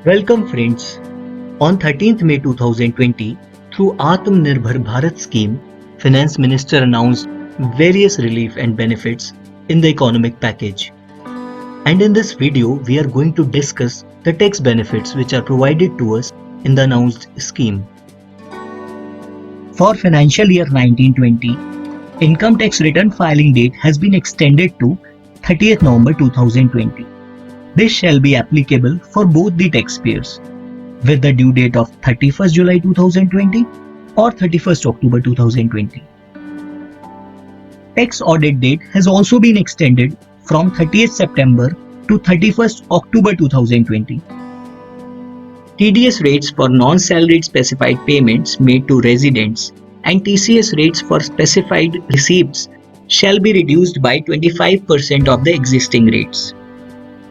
Welcome friends. On 13th May 2020, through Atmanirbhar Bharat scheme, Finance Minister announced various relief and benefits in the economic package. And in this video, we are going to discuss the tax benefits which are provided to us in the announced scheme. For financial year 1920, income tax return filing date has been extended to 30th November 2020. This shall be applicable for both the taxpayers, with the due date of 31st July 2020 or 31st October 2020. Tax audit date has also been extended from 30th September to 31st October 2020. TDS rates for non-salaried specified payments made to residents and TCS rates for specified receipts shall be reduced by 25% of the existing rates.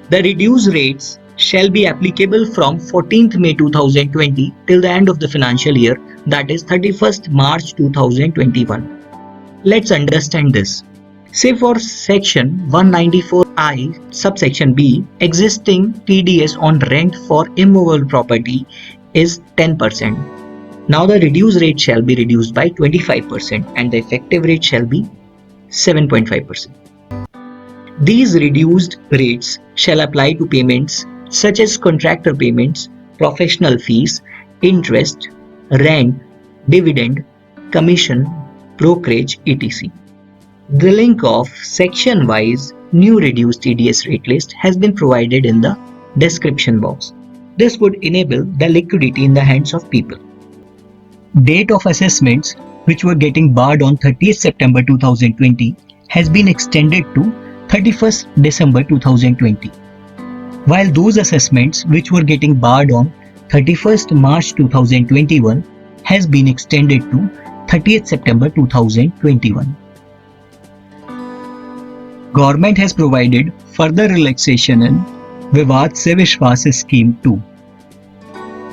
The reduced rates shall be applicable from 14th May 2020 till the end of the financial year, that is 31st March 2021. Let's understand this. Say for section 194I subsection B, existing TDS on rent for immovable property is 10%. Now the reduced rate shall be reduced by 25% and the effective rate shall be 7.5%. These reduced rates shall apply to payments such as contractor payments, professional fees, interest, rent, dividend, commission, brokerage, etc. The link of section-wise new reduced TDS rate list has been provided in the description box. This would enable the liquidity in the hands of people. Date of assessments which were getting barred on 30th September 2020 has been extended to 31st December 2020, while those assessments which were getting barred on 31st March 2021 has been extended to 30th September 2021. Government has provided further relaxation in Vivad se Vishwas Scheme 2.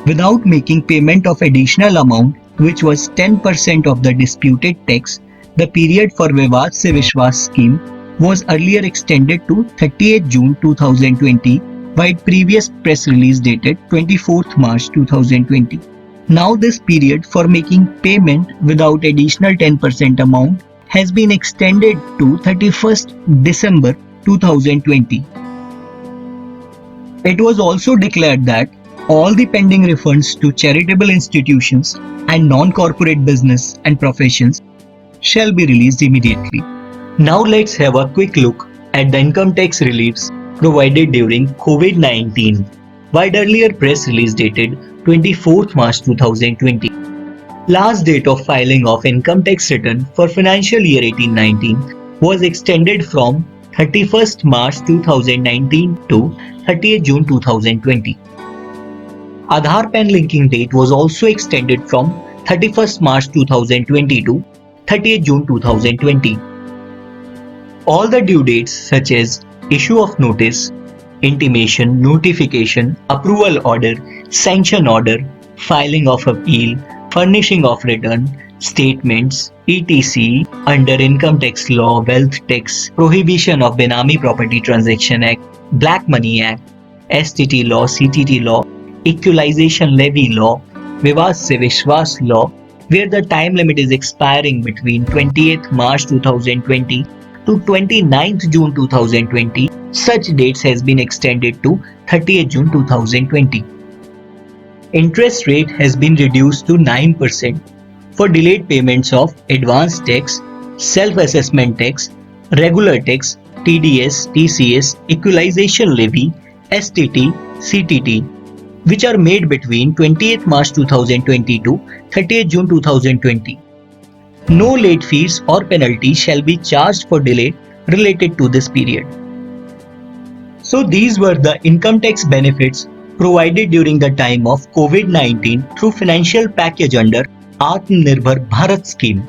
Without making payment of additional amount which was 10% of the disputed tax, the period for Vivad se Vishwas scheme was earlier extended to 30th June 2020 by previous press release dated 24th March 2020. Now this period for making payment without additional 10% amount has been extended to 31st December 2020. It was also declared that all the pending refunds to charitable institutions and non-corporate business and professions shall be released immediately. Now let's have a quick look at the income tax reliefs provided during COVID-19, via earlier press release dated 24th March 2020. Last date of filing of income tax return for financial year 18-19 was extended from 31st March 2019 to 30th June 2020. Aadhaar PAN linking date was also extended from 31st March 2020 to 30th June 2020. All the due dates such as issue of notice, intimation, notification, approval order, sanction order, filing of appeal, furnishing of return, statements, etc. under Income Tax Law, Wealth Tax, Prohibition of Benami Property Transaction Act, Black Money Act, STT Law, CTT Law, Equalization Levy Law, Vivad se Vishwas Law, where the time limit is expiring between 20th March 2020 to 29th June 2020, such dates has been extended to 30th June 2020. Interest rate has been reduced to 9% for delayed payments of advance tax, self-assessment tax, regular tax, TDS, TCS, equalization levy, STT, CTT, which are made between 20th March 2020 to 30th June 2020. No late fees or penalties shall be charged for delay related to this period. So these were the income tax benefits provided during the time of COVID-19 through financial package under Atmanirbhar Bharat scheme.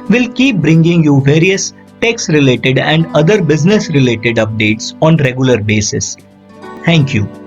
We'll keep bringing you various tax related and other business related updates on regular basis. Thank you.